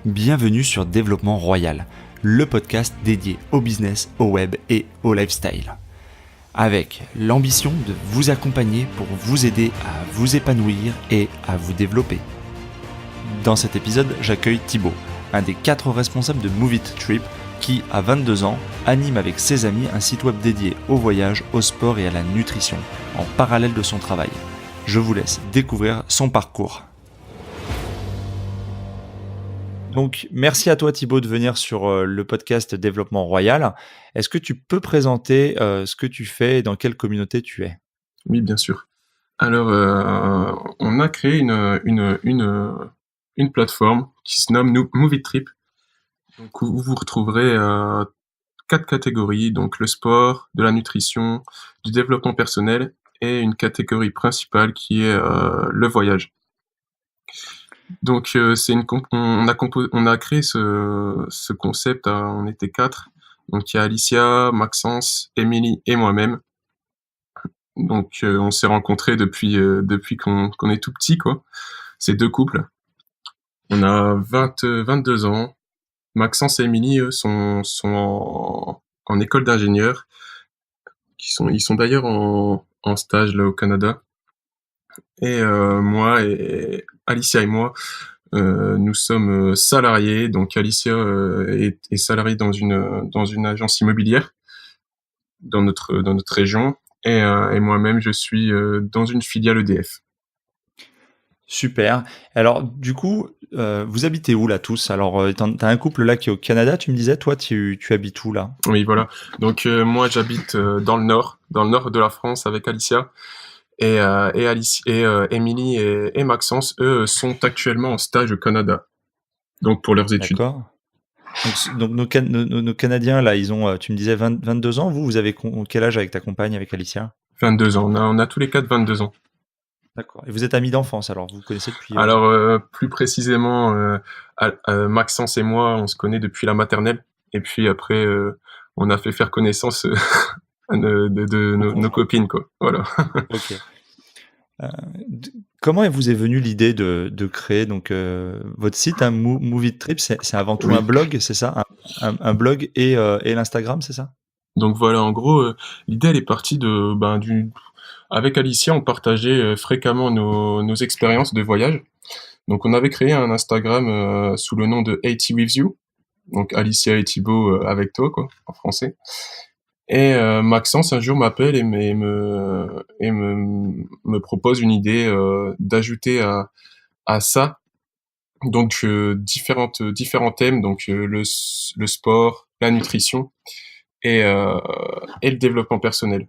Bienvenue sur Développement Royal, le podcast dédié au business, au web et au lifestyle. Avec l'ambition de vous accompagner pour vous aider à vous épanouir et à vous développer. Dans cet épisode, j'accueille Thibaut, un des 4 responsables de Move It Trip qui, à 22 ans, anime avec ses amis un site web dédié au voyage, au sport et à la nutrition, en parallèle de son travail. Je vous laisse découvrir son parcours. Donc, merci à toi Thibaut de venir sur le podcast Développement Royal. Est-ce que tu peux présenter ce que tu fais et dans quelle communauté tu es ? Oui, bien sûr. Alors, on a créé une plateforme qui se nomme Move It Trip, donc où vous retrouverez 4 catégories, donc le sport, de la nutrition, du développement personnel et une catégorie principale qui est le voyage. Donc, on a créé ce concept, on était 4. Donc, il y a Alicia, Maxence, Émilie et moi-même. Donc, on s'est rencontrés depuis qu'on est tout petit, quoi. C'est 2 couples. On a 22 ans. Maxence et Émilie, eux, sont en école d'ingénieur. Ils sont d'ailleurs en stage là au Canada. Et moi et Alicia et moi, nous sommes salariés. Donc Alicia est salariée dans une agence immobilière dans notre région. Et moi-même, je suis dans une filiale EDF. Super. Alors, du coup, vous habitez où là tous ? Alors, t'as un couple là qui est au Canada, tu me disais, toi, tu habites où là ? Oui, voilà. Donc moi, j'habite dans le nord de la France avec Alicia. Et Émilie et Maxence, eux, sont actuellement en stage au Canada, donc pour leurs études. D'accord. Donc nos Canadiens là, ils ont, tu me disais 22 ans. Vous avez quel âge avec ta compagne, avec Alicia ? 22 ans. On a tous les 4 22 ans. D'accord. Et vous êtes amis d'enfance alors, vous vous connaissez depuis... Alors, plus précisément, Maxence et moi, on se connaît depuis la maternelle. Et puis après, on a fait faire connaissance de nos copines, quoi. Voilà. Ok. Comment vous est venue l'idée de créer donc votre site, Move It Trip, c'est avant tout Oui. un blog, c'est ça, un blog et l'Instagram, c'est ça ? Donc voilà, en gros, l'idée elle est partie avec Alicia, on partageait fréquemment nos expériences de voyage. Donc on avait créé un Instagram sous le nom de 80 With You, donc Alicia et Thibaut avec toi, quoi, en français. Et Maxence un jour m'appelle et me propose une idée d'ajouter à ça donc différents thèmes, donc le sport, la nutrition et le développement personnel.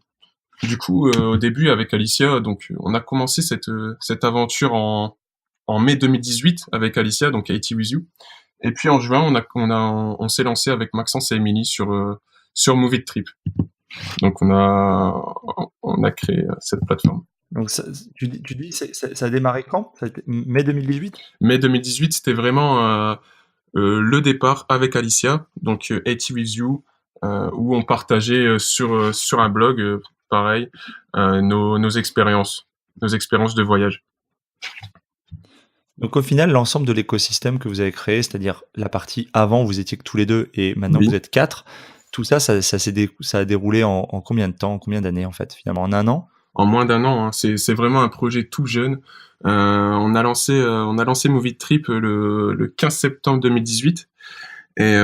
Du coup, au début avec Alicia, donc on a commencé cette aventure en mai 2018 avec Alicia, donc 80 With You. Et puis en juin, on s'est lancé avec Maxence et Émilie sur Move It Trip. Donc on a créé cette plateforme. Donc tu dis ça a démarré quand ? Ça a été mai 2018 ? Mai 2018, c'était vraiment le départ avec Alicia, donc 80 With You, où on partageait sur un blog, pareil, nos expériences de voyage. Donc au final, l'ensemble de l'écosystème que vous avez créé, c'est-à-dire la partie avant, vous étiez que tous les deux et maintenant Oui. vous êtes 4, tout ça a déroulé en combien de temps, en combien d'années en fait, finalement, en 1 an ? En moins d'1 an, hein. C'est vraiment un projet tout jeune. On a lancé Move It Trip le 15 septembre 2018 et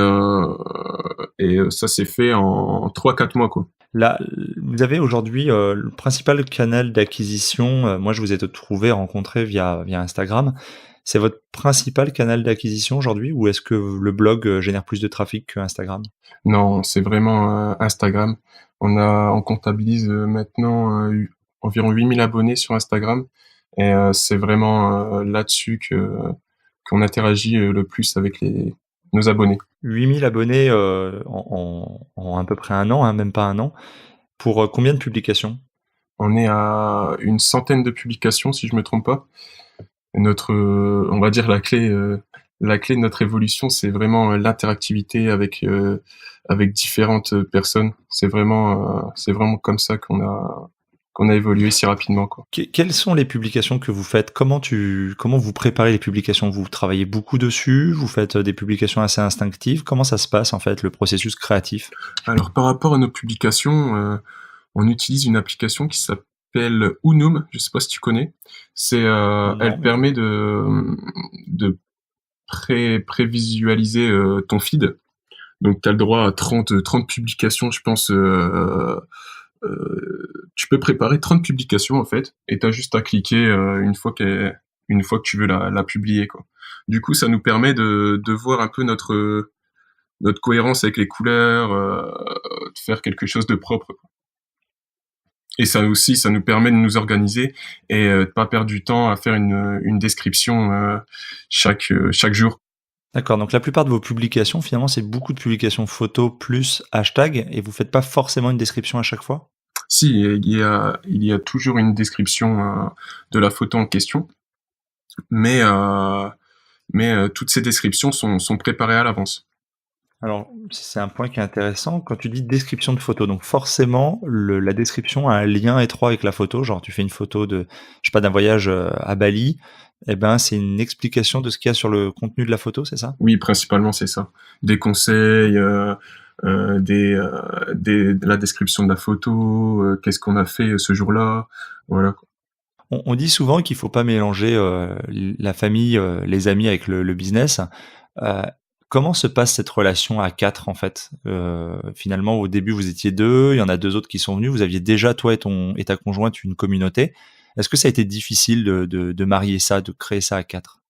ça s'est fait en 3-4 mois, quoi. Là, vous avez aujourd'hui le principal canal d'acquisition. Moi, je vous ai rencontré via Instagram. C'est votre principal canal d'acquisition aujourd'hui, ou est-ce que le blog génère plus de trafic que Instagram ? Non, c'est vraiment Instagram. On comptabilise maintenant environ 8000 abonnés sur Instagram et c'est vraiment là-dessus qu'on interagit le plus avec nos abonnés. 8000 abonnés en à peu près 1 an, hein, même pas 1 an. Pour combien de publications ? On est à une centaine de publications, si je me trompe pas. Et on va dire la clé de notre évolution, c'est vraiment l'interactivité avec différentes personnes. C'est vraiment comme ça qu'on qu'on a évolué si rapidement, quoi. Quelles sont les publications que vous faites? Comment vous préparez les publications? Vous travaillez beaucoup dessus? Vous faites des publications assez instinctives? Comment ça se passe, en fait, le processus créatif? Alors par rapport à nos publications, on utilise une application qui s'appelle Unum, je sais pas si tu connais? Non, Elle mais permet de prévisualiser, ton feed. Donc tu as le droit à 30 publications, je pense, tu peux préparer 30 publications, en fait, et tu as juste à cliquer, une fois que tu veux la publier, quoi. Du coup, ça nous permet de voir un peu notre cohérence avec les couleurs, de faire quelque chose de propre, quoi. Et ça aussi, ça nous permet de nous organiser et de pas perdre du temps à faire une description, chaque jour. d'accord, donc la plupart de vos publications, finalement, c'est beaucoup de publications photos plus hashtag et vous faites pas forcément une description à chaque fois? Si, il y a toujours une description, de la photo en question, mais toutes ces descriptions sont préparées à l'avance. Alors, c'est un point qui est intéressant. Quand tu dis description de photo, donc forcément, la description a un lien étroit avec la photo. Genre, tu fais une photo de, je sais pas, d'un voyage à Bali. Eh ben, c'est une explication de ce qu'il y a sur le contenu de la photo, c'est ça? Oui, principalement, c'est ça. Des conseils, la description de la photo, qu'est-ce qu'on a fait ce jour-là, voilà, quoi. On dit souvent qu'il faut pas mélanger la famille, les amis avec le business. Euh, Comment se passe cette relation à quatre en fait? Finalement, au début, vous étiez deux, il y en a deux autres qui sont venus. Vous aviez déjà, toi et ta conjointe, une communauté. Est-ce que ça a été difficile de marier ça, de créer ça à quatre?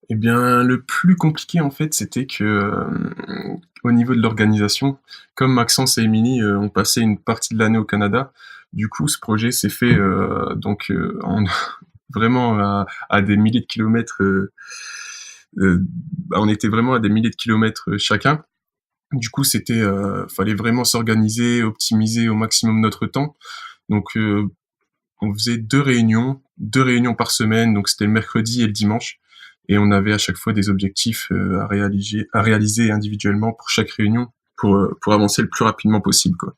Eh bien, le plus compliqué, en fait, c'était que, au niveau de l'organisation, comme Maxence et Émilie, ont passé une partie de l'année au Canada, du coup, ce projet s'est fait, en vraiment à des milliers de kilomètres, on était vraiment à des milliers de kilomètres, chacun. Du coup, fallait vraiment s'organiser, optimiser au maximum notre temps. Donc, on faisait 2 réunions par semaine, donc c'était le mercredi et le dimanche. Et on avait à chaque fois des objectifs à réaliser individuellement pour chaque réunion pour avancer le plus rapidement possible, quoi.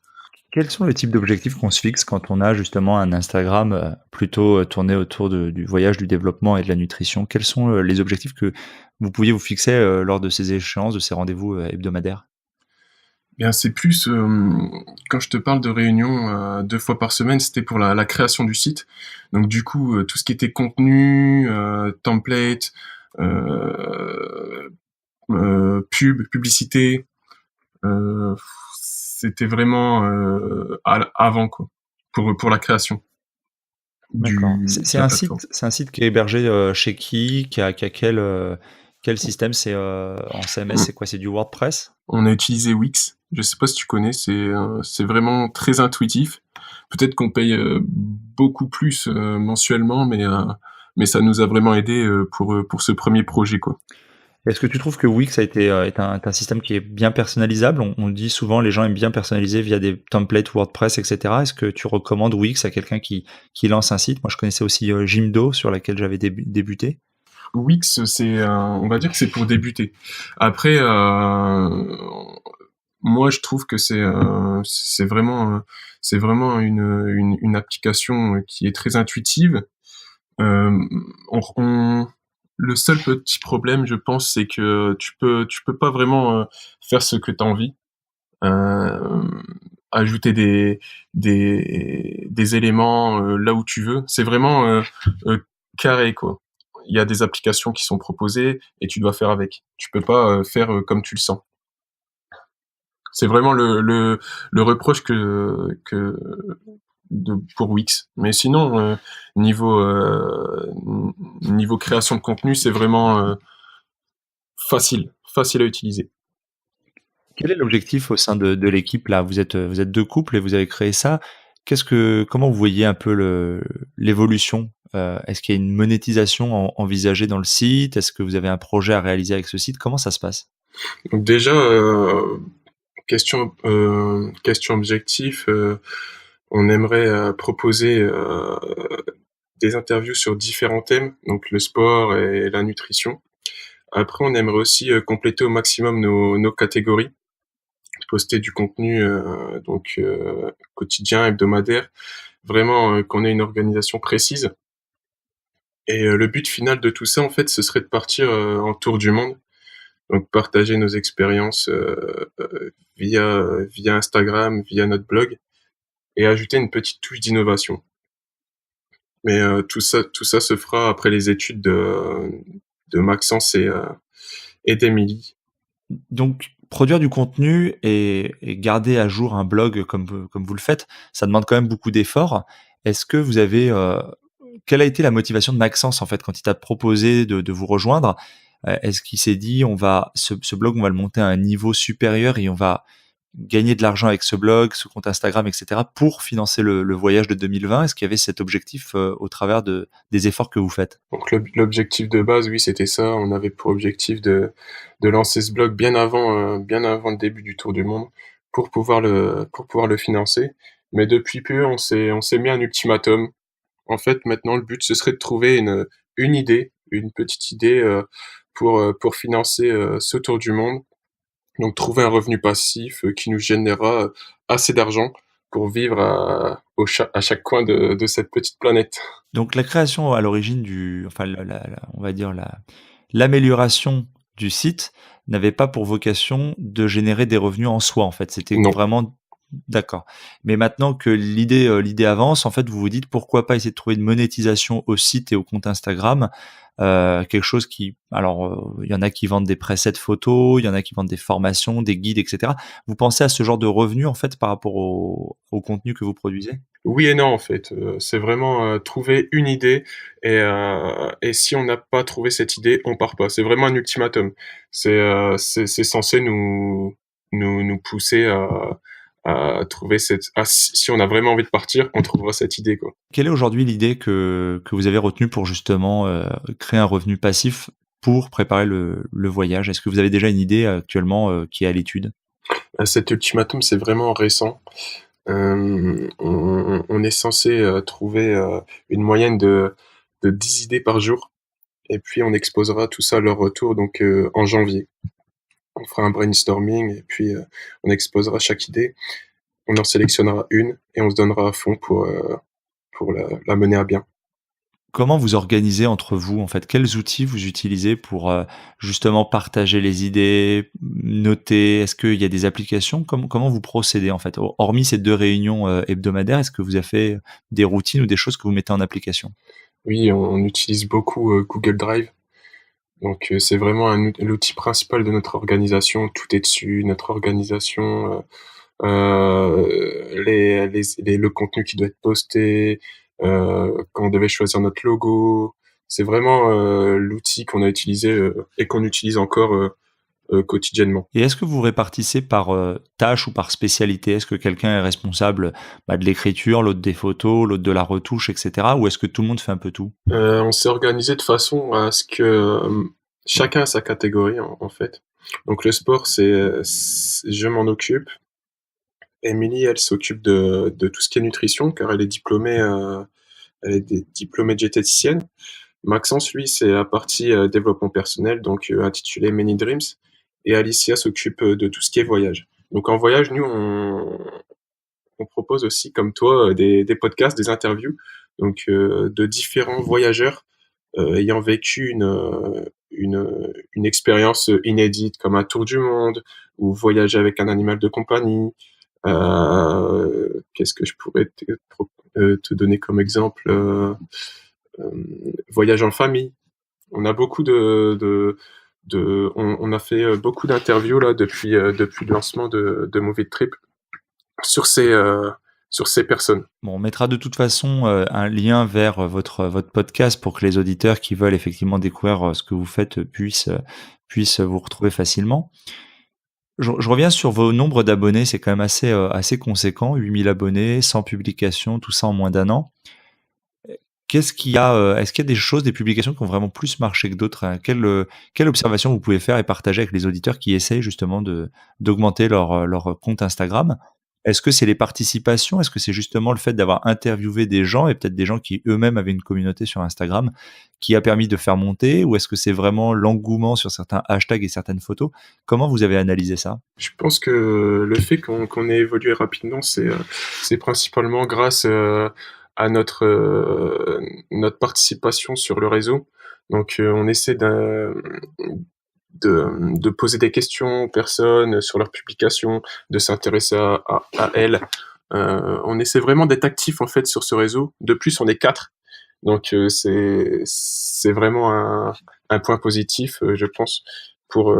Quels sont les types d'objectifs qu'on se fixe quand on a justement un Instagram plutôt tourné autour du voyage, du développement et de la nutrition? Quels sont les objectifs que vous pouviez vous fixer lors de ces échéances, de ces rendez-vous hebdomadaires? Bien, c'est plus, quand je te parle de réunions, 2 fois par semaine, c'était pour la création du site. Donc du coup, tout ce qui était contenu, template, heu publicité, c'était vraiment, avant, quoi, pour la création D'accord. de la plateforme. C'est un site qui est hébergé chez qui a quel système? C'est en CMS, On c'est quoi? C'est du WordPress? on a utilisé Wix, je sais pas si tu connais, c'est vraiment très intuitif. Peut-être qu'on paye, beaucoup plus, mensuellement, mais ça nous a vraiment aidé, pour ce premier projet, quoi. Est-ce que tu trouves que Wix est un système qui est bien personnalisable? On le dit souvent, les gens aiment bien personnaliser via des templates WordPress, et cetera. Est-ce que tu recommandes Wix à quelqu'un qui lance un site? Moi, je connaissais aussi Jimdo, sur laquelle j'avais débuté. Wix, on va dire que c'est pour débuter. Après, moi, je trouve que c'est vraiment une application qui est très intuitive. On Le seul petit problème, je pense, c'est que tu peux pas vraiment, faire ce que tu as envie. Ajouter des éléments, là où tu veux. C'est vraiment, carré, quoi. Il y a des applications qui sont proposées et tu dois faire avec. Tu peux pas, faire, comme tu le sens. C'est vraiment le reproche pour Wix. Mais sinon, niveau création de contenu, c'est vraiment, facile à utiliser. Quel est l'objectif au sein de l'équipe là? Vous êtes 2 couples et vous avez créé ça. Comment vous voyez un peu l'évolution? Est-ce qu'il y a une monétisation envisagée dans le site? Est-ce que vous avez un projet à réaliser avec ce site? Comment ça se passe? Donc déjà, question objectif, on aimerait, proposer, des interviews sur différents thèmes, donc le sport et la nutrition. Après, on aimerait aussi, compléter au maximum nos catégories, poster du contenu quotidien, hebdomadaire, vraiment qu'on ait une organisation précise. Et le but final de tout ça, en fait, ce serait de partir en tour du monde, donc partager nos expériences via Instagram, via notre blog, et ajouter une petite touche d'innovation. Mais tout ça se fera après les études de Maxence et d'Émilie. Donc, produire du contenu et garder à jour un blog comme vous le faites, ça demande quand même beaucoup d'efforts. Est-ce que vous avez, quelle a été la motivation de Maxence, en fait, quand il t'a proposé de vous rejoindre? Est-ce qu'il s'est dit: «On va ce blog, on va le monter à un niveau supérieur et on va gagner de l'argent avec ce blog, ce compte Instagram et cetera pour financer le voyage de 2020»? Est-ce qu'il y avait cet objectif, au travers des efforts que vous faites? Donc l'objectif de base, oui, c'était ça. On avait pour objectif de lancer ce blog bien avant le début du tour du monde pour pouvoir le financer. Mais depuis peu, on s'est mis un ultimatum. En fait, maintenant, le but, ce serait de trouver une idée, une petite idée, pour financer, ce tour du monde. Donc trouver un revenu passif, qui nous générera, assez d'argent pour vivre à chaque coin de cette petite planète. Donc la création à l'origine enfin on va dire l'amélioration du site n'avait pas pour vocation de générer des revenus en soi, en fait. C'était Non. vraiment d'accord. Mais maintenant que l'idée avance, en fait, vous vous dites: «Pourquoi pas essayer de trouver une monétisation au site et au compte Instagram?» Quelque chose qui alors, il y en a qui vendent des presets photos, il y en a qui vendent des formations, des guides et cetera. Vous pensez à ce genre de revenus, en fait, par rapport au contenu que vous produisez? Oui et non, en fait, c'est vraiment, trouver une idée et si on n'a pas trouvé cette idée, on part pas. C'est vraiment un ultimatum. C'est censé nous pousser à trouver si on a vraiment envie de partir, on trouvera cette idée, quoi. Quelle est aujourd'hui l'idée que vous avez retenue pour justement, créer un revenu passif pour préparer le voyage? Est-ce que vous avez déjà une idée actuellement, qui est à l'étude? Cet ultimatum, c'est vraiment récent. On est censé, trouver, une moyenne de 10 idées par jour et puis on exposera tout ça à leur retour donc en janvier. On fera un brainstorming et puis, on exposera chaque idée. On en sélectionnera une et on se donnera à fond pour la mener à bien. Comment vous organisez entre vous, en fait? Quels outils vous utilisez pour, justement partager les idées, noter? Est-ce qu'il y a des applications? Comment vous procédez, en fait? Hormis ces 2 réunions, hebdomadaires, est-ce que vous avez fait des routines ou des choses que vous mettez en application? Oui, on utilise beaucoup, Google Drive, donc c'est vraiment l'outil principal de notre organisation. Tout est dessus, notre organisation, le contenu qui doit être posté, quand on devait choisir notre logo. C'est vraiment, l'outil qu'on a utilisé, et qu'on utilise encore, quotidiennement. Et est-ce que vous répartissez par, tâche ou par spécialité? Est-ce que quelqu'un est responsable, de l'écriture, l'autre des photos, l'autre de la retouche et cetera? Ou est-ce que tout le monde fait un peu tout? On s'est organisé de façon à ce que, chacun a sa catégorie en fait. Donc le sport, je m'en occupe. Émilie, elle s'occupe de tout ce qui est nutrition car elle est diplômée diététicienne. Maxence, lui, c'est la partie, développement personnel, donc intitulée Many Dreams, et Alicia s'occupe, de tout ce qui est voyage. Donc en voyage, nous, on propose aussi, comme toi, des podcasts, des interviews, donc de différents voyageurs, ayant vécu une expérience, inédite comme un tour du monde ou voyager avec un animal de compagnie. Qu'est-ce que je pourrais te donner comme exemple? Voyage en famille. On a beaucoup on a fait, beaucoup d'interviews là depuis le lancement de Movie Trip sur ces personnes. Bon, on mettra de toute façon, un lien vers, votre podcast pour que les auditeurs qui veulent effectivement découvrir, ce que vous faites, puissent vous retrouver facilement. Je reviens sur vos nombres d'abonnés, c'est quand même assez conséquent, 8 000 abonnés, 100 publications, tout ça en moins d'1 an. Qu'est-ce qu'il y a, est-ce qu'il y a des choses, des publications qui ont vraiment plus marché que d'autres, hein? Quelle observation vous pouvez faire et partager avec les auditeurs qui essayent justement d'augmenter leur compte Instagram? Est-ce que c'est les participations? Est-ce que c'est justement le fait d'avoir interviewé des gens et peut-être des gens qui eux-mêmes avaient une communauté sur Instagram qui a permis de faire monter? Ou est-ce que c'est vraiment l'engouement sur certains hashtags et certaines photos? Comment vous avez analysé ça? Je pense que le fait qu'on ait évolué rapidement, c'est principalement grâce, à notre participation sur le réseau. Donc, on essaie de poser des questions aux personnes sur leurs publications, de s'intéresser à elles. On essaie vraiment d'être actif, en fait, sur ce réseau. De plus, on est 4, donc c'est vraiment un point positif, je pense, pour,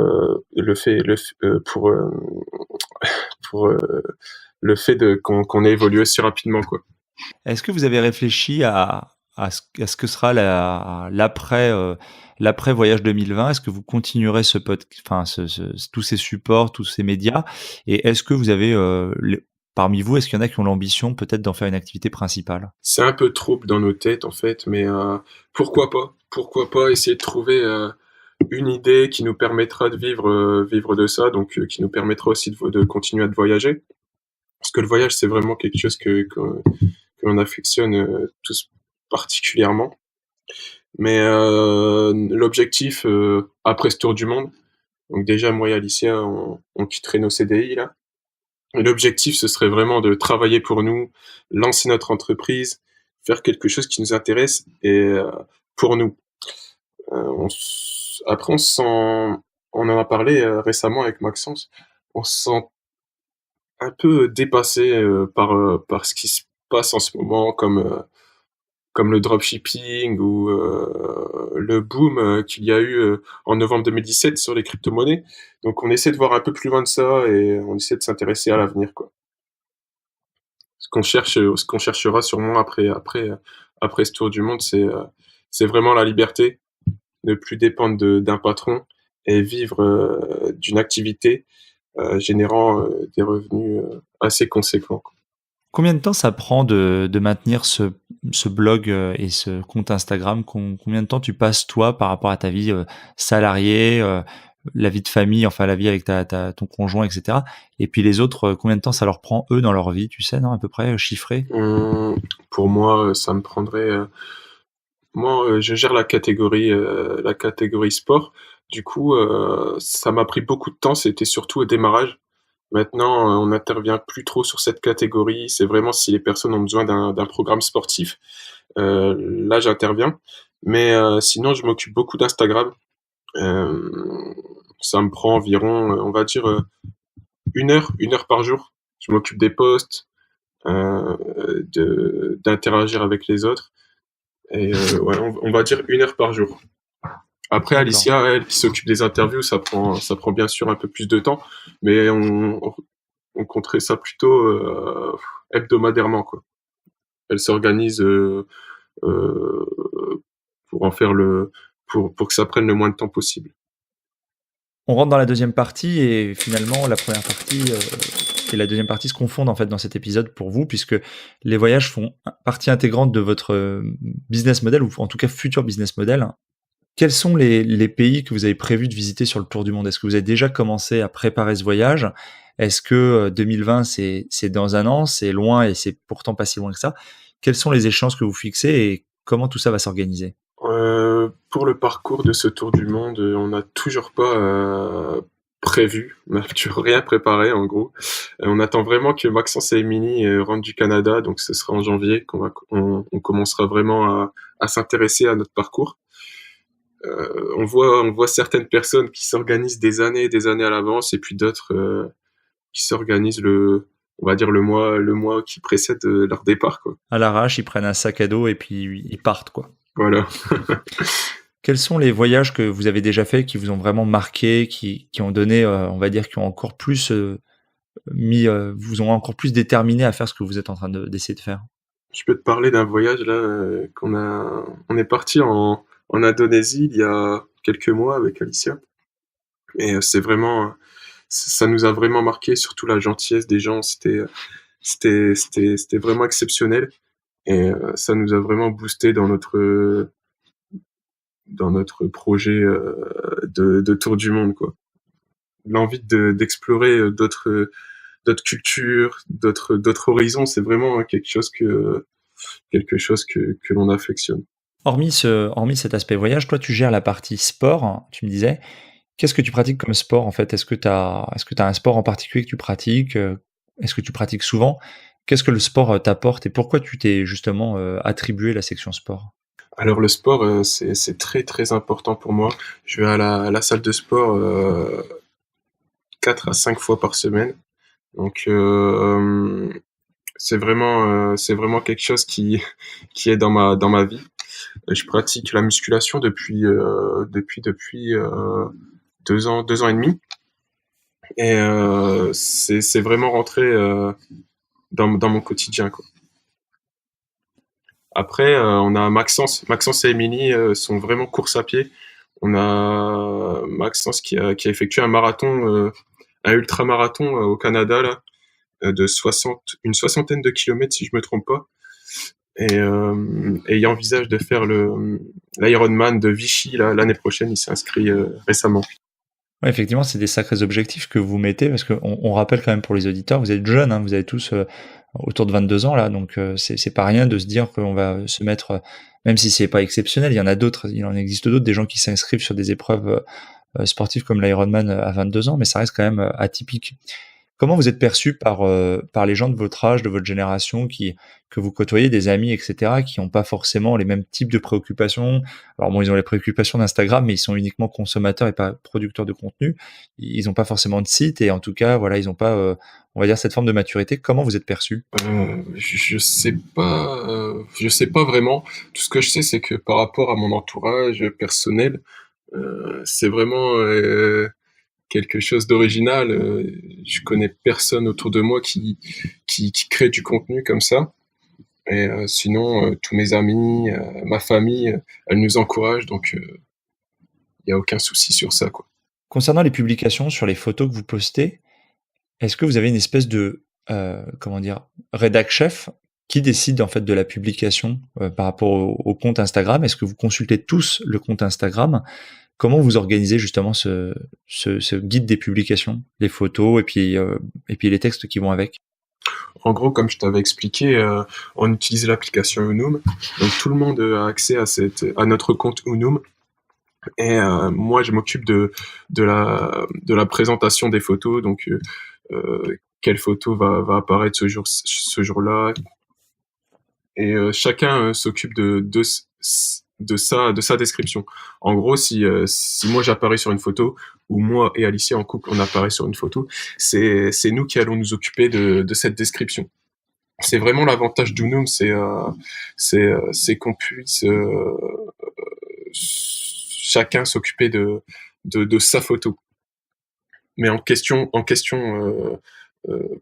pour, le fait de qu'on ait évolué si rapidement, quoi. Est-ce que vous avez réfléchi à ce que sera l'après voyage 2020? Est-ce que vous continuerez enfin, tous ces supports, tous ces médias? Et est-ce que vous avez, parmi vous, est-ce qu'il y en a qui ont l'ambition peut-être d'en faire une activité principale? C'est un peu trouble dans nos têtes, en fait, mais pourquoi pas? Pourquoi pas essayer de trouver, une idée qui nous permettra de vivre de ça, donc qui nous permettra aussi de continuer à voyager. Parce que le voyage, c'est vraiment quelque chose que l'on affectionne, tous particulièrement. Mais l'objectif, après ce tour du monde, donc déjà moi et Alicia, on quitterait nos CDI là. Et l'objectif, ce serait vraiment de travailler pour nous, lancer notre entreprise, faire quelque chose qui nous intéresse et pour nous. Après, on en a parlé récemment avec Maxence, on se sent un peu dépassé par ce qui se passe en ce moment, comme le dropshipping ou le boom qu'il y a eu en novembre 2017 sur les crypto-monnaies. Donc on essaie de voir un peu plus loin de ça et on essaie de s'intéresser à l'avenir, quoi. Ce qu'on cherchera sûrement après ce tour du monde, c'est vraiment la liberté, ne plus dépendre d'un patron et vivre d'une activité générant des revenus assez conséquents, quoi. Combien de temps ça prend de maintenir ce blog et ce compte Instagram? Combien de temps tu passes toi par rapport à ta vie salariée, la vie de famille, enfin la vie avec ton conjoint, etc. Et puis les autres, combien de temps ça leur prend eux dans leur vie, tu sais, non, à peu près chiffré? Mmh, pour moi, ça me prendrait, moi, je gère la catégorie sport. Du coup, ça m'a pris beaucoup de temps, c'était surtout au démarrage. Maintenant, on n'intervient plus trop sur cette catégorie, c'est vraiment si les personnes ont besoin d'un programme sportif, là j'interviens. Mais sinon je m'occupe beaucoup d'Instagram. Ça me prend environ, on va dire, 1 heure par jour. Je m'occupe des posts, d'interagir avec les autres et ouais, on va dire 1 heure par jour. Après D'accord. Alicia, elle, qui s'occupe des interviews, ça prend bien sûr un peu plus de temps, mais on compterait ça plutôt hebdomadairement, quoi. Elle s'organise euh, pour en faire pour que ça prenne le moins de temps possible. On rentre dans la deuxième partie et finalement la première partie et la deuxième partie se confondent en fait dans cet épisode pour vous puisque les voyages font partie intégrante de votre business model ou en tout cas futur business model. Quels sont les pays que vous avez prévu de visiter sur le tour du monde? Est-ce que vous avez déjà commencé à préparer ce voyage? Est-ce que 2020 c'est dans un an, c'est loin et c'est pourtant pas si loin que ça? Quelles sont les échéances que vous fixez et comment tout ça va s'organiser? Pour le parcours de ce tour du monde, on n'a toujours pas prévu, on n'a toujours rien préparé en gros. On attend vraiment que Maxence et Émilie rentrent du Canada, donc ce sera en janvier on commencera vraiment à s'intéresser à notre parcours. On voit certaines personnes qui s'organisent des années et des années à l'avance et puis d'autres qui s'organisent on va dire le mois qui précède leur départ, quoi. À l'arrache, ils prennent un sac à dos et puis ils partent quoi. Voilà. Quels sont les voyages que vous avez déjà faits qui vous ont vraiment marqué, qui ont donné, on va dire, qui ont encore plus vous ont encore plus déterminé à faire ce que vous êtes en train d'essayer de faire? Je peux te parler d'un voyage là on est parti en Indonésie il y a quelques mois avec Alicia et c'est vraiment, ça nous a vraiment marqué, surtout la gentillesse des gens, c'était vraiment exceptionnel et ça nous a vraiment boosté dans notre projet de tour du monde, quoi. L'envie d'explorer d'autres cultures, d'autres horizons. C'est vraiment quelque chose que l'on affectionne. Hormis cet aspect voyage, toi, tu gères la partie sport, hein, tu me disais. Qu'est-ce que tu pratiques comme sport, en fait? Est-ce que tu as un sport en particulier que tu pratiques? Est-ce que tu pratiques souvent? Qu'est-ce que le sport, t'apporte et pourquoi tu t'es justement, attribué la section sport? Alors le sport, c'est très, très important pour moi. Je vais à la salle de sport, 4 à 5 fois par semaine. Donc c'est vraiment quelque chose qui est dans ma vie. Je pratique la musculation depuis 2 ans et demi et c'est vraiment rentré, dans mon quotidien, quoi. Après, on a Maxence et Émilie, sont vraiment course à pied. On a Maxence qui a effectué un marathon, un ultramarathon, au Canada là, une soixantaine de kilomètres si je me trompe pas. Et il envisage de faire l'Ironman de Vichy là, l'année prochaine. Il s'est inscrit récemment. Ouais, effectivement, c'est des sacrés objectifs que vous mettez parce qu'on rappelle quand même pour les auditeurs, vous êtes jeunes, hein, vous avez tous, autour de 22 ans là, donc c'est pas rien de se dire qu'on va se mettre, même si c'est pas exceptionnel, il y en a d'autres, il en existe d'autres, des gens qui s'inscrivent sur des épreuves, sportives comme l'Ironman, à 22 ans, mais ça reste quand même, atypique. Comment vous êtes perçu par les gens de votre âge, de votre génération que vous côtoyez, des amis et cetera, qui ont pas forcément les mêmes types de préoccupations? Alors bon, ils ont les préoccupations d'Instagram, mais ils sont uniquement consommateurs et pas producteurs de contenu. Ils ont pas forcément de site et en tout cas, voilà, ils ont pas, on va dire cette forme de maturité. Comment vous êtes perçu? Je sais pas vraiment. Tout ce que je sais, c'est que par rapport à mon entourage personnel, c'est vraiment, quelque chose d'original. Je connais personne autour de moi qui crée du contenu comme ça. Et sinon, tous mes amis, ma famille, elle nous encourage, donc il y a aucun souci sur ça, quoi. Concernant les publications sur les photos que vous postez, est-ce que vous avez une espèce de, comment dire? Rédac chef qui décide en fait de la publication, par rapport au compte Instagram? Est-ce que vous consultez tous le compte Instagram? Comment vous organisez justement ce guide des publications? Les photos et puis les textes qui vont avec? En gros, comme je t'avais expliqué, on utilise l'application Unum, donc tout le monde a accès à notre compte Unum. Et moi, je m'occupe de la présentation des photos, donc quelle photo va apparaître ce jour-là. Et chacun s'occupe de sa description. En gros, si moi j'apparais sur une photo, ou moi et Alicia en couple on apparaît sur une photo, c'est nous qui allons nous occuper de cette description. C'est vraiment l'avantage d'Unum, c'est qu'on puisse chacun s'occuper de sa photo. Mais en question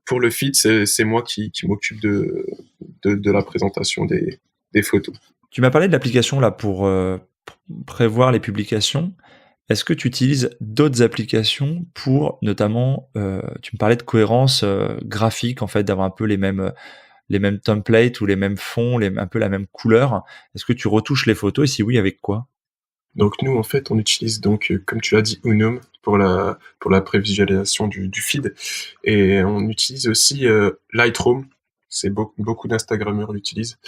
pour le feed, c'est moi qui m'occupe de la présentation des photos. Tu m'as parlé de l'application là pour prévoir les publications. Est-ce que tu utilises d'autres applications pour notamment, tu me parlais de cohérence, graphique en fait, d'avoir un peu les mêmes templates ou les mêmes fonds, un peu la même couleur? Est-ce que tu retouches les photos et si oui, avec quoi? Donc nous, en fait, on utilise donc, comme tu l'as dit, Unum pour la prévisualisation du feed, et on utilise aussi Lightroom. C'est beaucoup d'Instagrammeurs l'utilisent.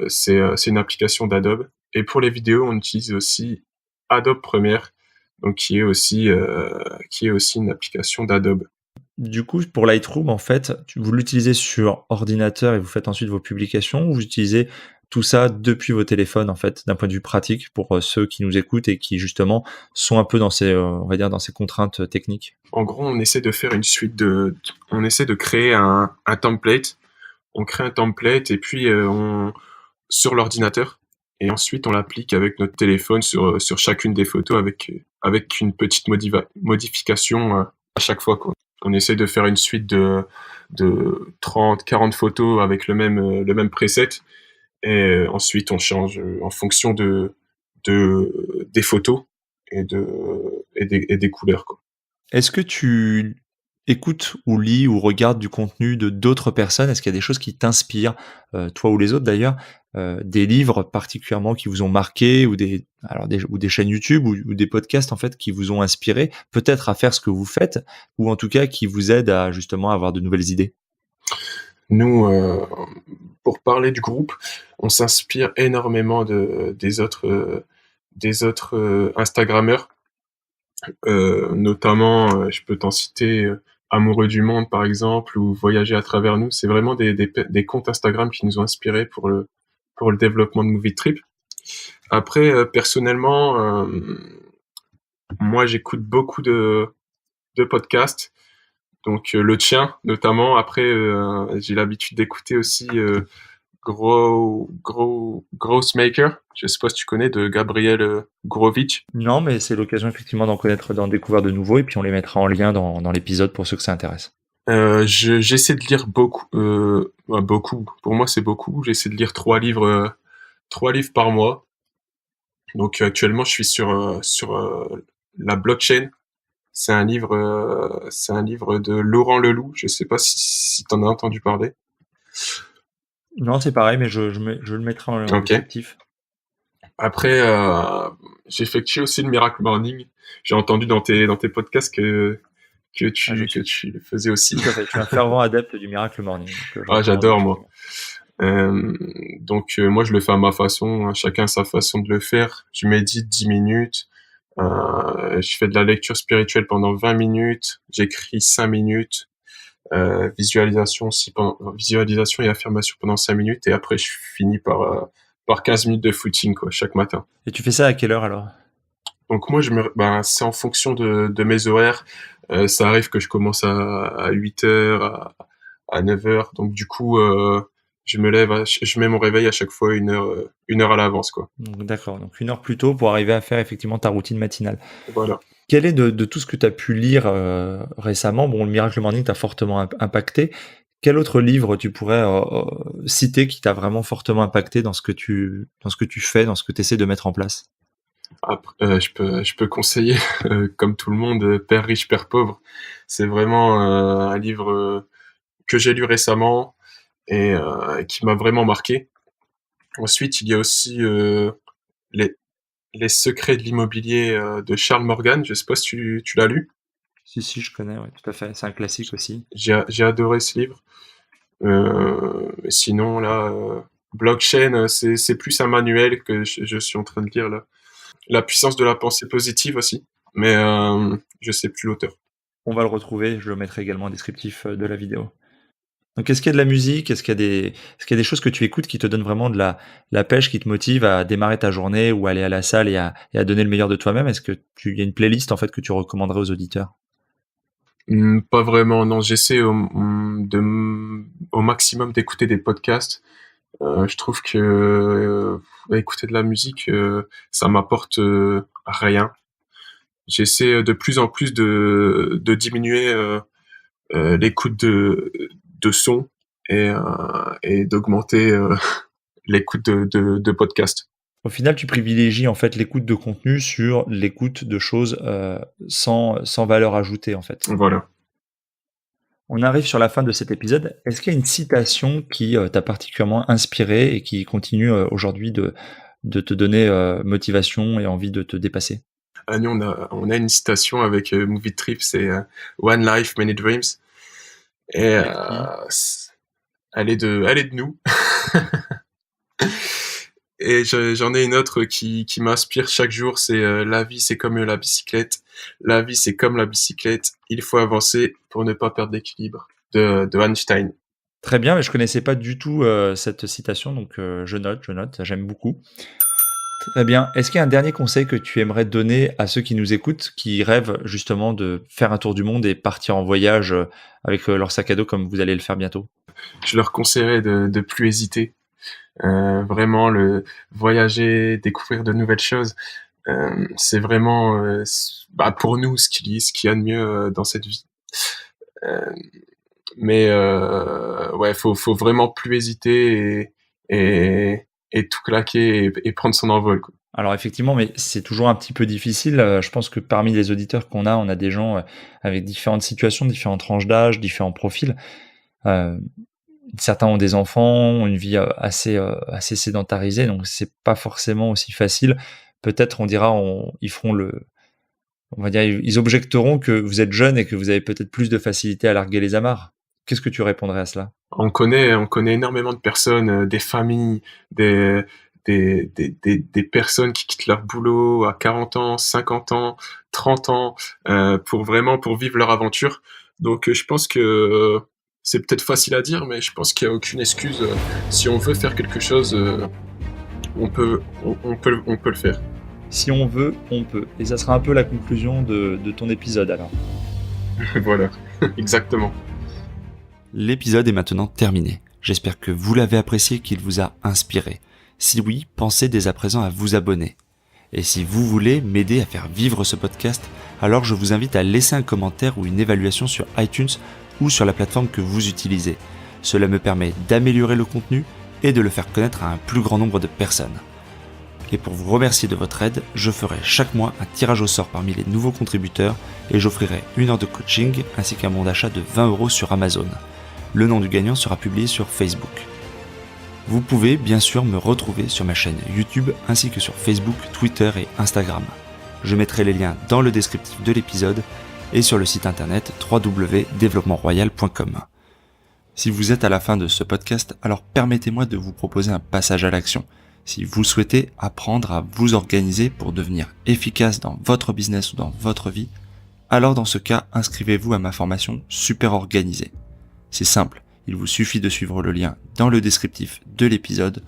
C'est une application d'Adobe. Et pour les vidéos, on utilise aussi Adobe Premiere, donc qui est aussi une application d'Adobe. Du coup, pour Lightroom, en fait, vous l'utilisez sur ordinateur et vous faites ensuite vos publications ou vous utilisez tout ça depuis vos téléphones, en fait, d'un point de vue pratique pour ceux qui nous écoutent et qui, justement, sont un peu dans ces, on va dire, dans ces contraintes techniques? En gros, on essaie de faire on essaie de créer un template. On crée un template et puis sur l'ordinateur. Et ensuite, on l'applique avec notre téléphone sur chacune des photos avec une petite modification à chaque fois, quoi. On essaie de faire une suite de 30, 40 photos avec le même preset. Et ensuite, on change en fonction des photos et des couleurs, quoi. Est-ce que tu écoutes ou lis ou regardes du contenu de d'autres personnes? Est-ce qu'il y a des choses qui t'inspirent, toi ou les autres d'ailleurs, des livres particulièrement qui vous ont marqué ou des chaînes YouTube ou des podcasts en fait qui vous ont inspiré peut-être à faire ce que vous faites ou en tout cas qui vous aident à justement avoir de nouvelles idées? Nous, pour parler du groupe, on s'inspire énormément des autres Instagrammeurs. Notamment, je peux t'en citer, Amoureux du monde par exemple ou Voyager à travers nous. C'est vraiment des comptes Instagram qui nous ont inspirés pour le développement de Movie Trip. Après, personnellement, moi j'écoute beaucoup de podcasts, donc le tien notamment. Après, j'ai l'habitude d'écouter aussi Growthmaker. Je sais pas si tu connais, de Gabriel Gurevitch. Non, mais c'est l'occasion effectivement d'en connaître, d'en découvrir de nouveaux et puis on les mettra en lien dans l'épisode pour ceux que ça intéresse. J'essaie de lire beaucoup. Beaucoup. Pour moi, c'est beaucoup. J'essaie de lire 3 livres par mois. Donc actuellement, je suis sur la blockchain. C'est un livre de Laurent Leloup. Je sais pas si t'en as entendu parler. Non, c'est pareil, mais je le mettrai en Ok. descriptif. Après, j'effectue aussi le Miracle Morning. J'ai entendu dans tes podcasts que tu le faisais aussi. Tout à fait. Je suis un fervent adepte du Miracle Morning. Donc, j'adore moi. Donc moi je le fais à ma façon, hein. Chacun sa façon de le faire. Je médite 10 minutes. Je fais de la lecture spirituelle pendant 20 minutes. J'écris 5 minutes. Visualisation et affirmation pendant 5 minutes. Et après je finis par 15 minutes de footing quoi, chaque matin. Et tu fais ça à quelle heure alors? Donc moi c'est en fonction de mes horaires. Ça arrive que je commence à 8h, à 9h. Donc du coup je me lève, je mets mon réveil à chaque fois une heure à l'avance quoi. Donc, d'accord, donc 1 heure plus tôt pour arriver à faire effectivement ta routine matinale. Voilà. Quel est de tout ce que tu as pu lire récemment, bon, le Miracle Morning t'a fortement impacté. Quel autre livre tu pourrais citer qui t'a vraiment fortement impacté dans ce que tu fais, dans ce que tu essaies de mettre en place? Après, je peux conseiller, comme tout le monde, Père riche, Père pauvre. C'est vraiment un livre que j'ai lu récemment et qui m'a vraiment marqué. Ensuite, il y a aussi les secrets de l'immobilier de Charles Morgan. Je sais pas si tu l'as lu. Si, je connais, ouais, tout à fait. C'est un classique aussi. J'ai adoré ce livre. Sinon, là, Blockchain, c'est plus un manuel que je suis en train de lire là. La puissance de la pensée positive aussi, mais je sais plus l'auteur. On va le retrouver, je le mettrai également en descriptif de la vidéo. Donc est-ce qu'il y a de la musique? Est-ce qu'il y a des choses que tu écoutes qui te donnent vraiment de la pêche, qui te motive à démarrer ta journée ou aller à la salle et à donner le meilleur de toi-même? Est-ce que il y a une playlist en fait que tu recommanderais aux auditeurs? Pas vraiment, non. J'essaie au maximum d'écouter des podcasts. Je trouve que écouter de la musique, ça m'apporte rien. J'essaie de plus en plus de diminuer l'écoute de son et d'augmenter l'écoute de podcasts. Au final, tu privilégies en fait l'écoute de contenu sur l'écoute de choses sans valeur ajoutée en fait. Voilà. On arrive sur la fin de cet épisode. Est-ce qu'il y a une citation qui t'a particulièrement inspiré et qui continue aujourd'hui de te donner motivation et envie de te dépasser? Nous, on a une citation avec Movie Trip, c'est One Life, Many Dreams. Et elle est de nous. Et j'en ai une autre qui m'inspire chaque jour, c'est la vie c'est comme la bicyclette. La vie c'est comme la bicyclette, il faut avancer pour ne pas perdre l'équilibre, de Einstein. Très bien, mais je connaissais pas du tout cette citation, donc je note, j'aime beaucoup. Très bien. Est-ce qu'il y a un dernier conseil que tu aimerais donner à ceux qui nous écoutent, qui rêvent justement de faire un tour du monde et partir en voyage avec leur sac à dos comme vous allez le faire bientôt? Je leur conseillerais de plus hésiter. Vraiment, le voyager, découvrir de nouvelles choses, c'est vraiment pour nous ce qu'il y a de mieux dans cette vie. Mais ouais, faut vraiment plus hésiter et tout claquer et prendre son envol, quoi. Alors effectivement, mais c'est toujours un petit peu difficile. Je pense que parmi les auditeurs qu'on a, on a des gens avec différentes situations, différentes tranches d'âge, différents profils. certains ont des enfants, ont une vie assez sédentarisée, donc c'est pas forcément aussi facile. Peut-être on dira, on va dire, ils objecteront que vous êtes jeune et que vous avez peut-être plus de facilité à larguer les amarres. Qu'est-ce que tu répondrais à cela? On connaît énormément de personnes, des familles, des personnes qui quittent leur boulot à 40 ans, 50 ans, 30 ans, pour vivre leur aventure. Donc, je pense que c'est peut-être facile à dire, mais je pense qu'il y a aucune excuse. Si on veut faire quelque chose, on peut le faire. Si on veut, on peut. Et ça sera un peu la conclusion de ton épisode alors. Voilà, exactement. L'épisode est maintenant terminé. J'espère que vous l'avez apprécié, qu'il vous a inspiré. Si oui, pensez dès à présent à vous abonner. Et si vous voulez m'aider à faire vivre ce podcast, alors je vous invite à laisser un commentaire ou une évaluation sur iTunes ou sur la plateforme que vous utilisez. Cela me permet d'améliorer le contenu et de le faire connaître à un plus grand nombre de personnes. Et pour vous remercier de votre aide, je ferai chaque mois un tirage au sort parmi les nouveaux contributeurs et j'offrirai 1 heure de coaching ainsi qu'un bon d'achat de 20 € sur Amazon. Le nom du gagnant sera publié sur Facebook. Vous pouvez bien sûr me retrouver sur ma chaîne YouTube ainsi que sur Facebook, Twitter et Instagram. Je mettrai les liens dans le descriptif de l'épisode et sur le site internet www.developpementroyal.com. Si vous êtes à la fin de ce podcast, alors permettez-moi de vous proposer un passage à l'action. Si vous souhaitez apprendre à vous organiser pour devenir efficace dans votre business ou dans votre vie, alors dans ce cas, inscrivez-vous à ma formation Super Organisé. C'est simple, il vous suffit de suivre le lien dans le descriptif de l'épisode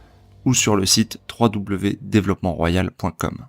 ou sur le site www.developpementroyal.com.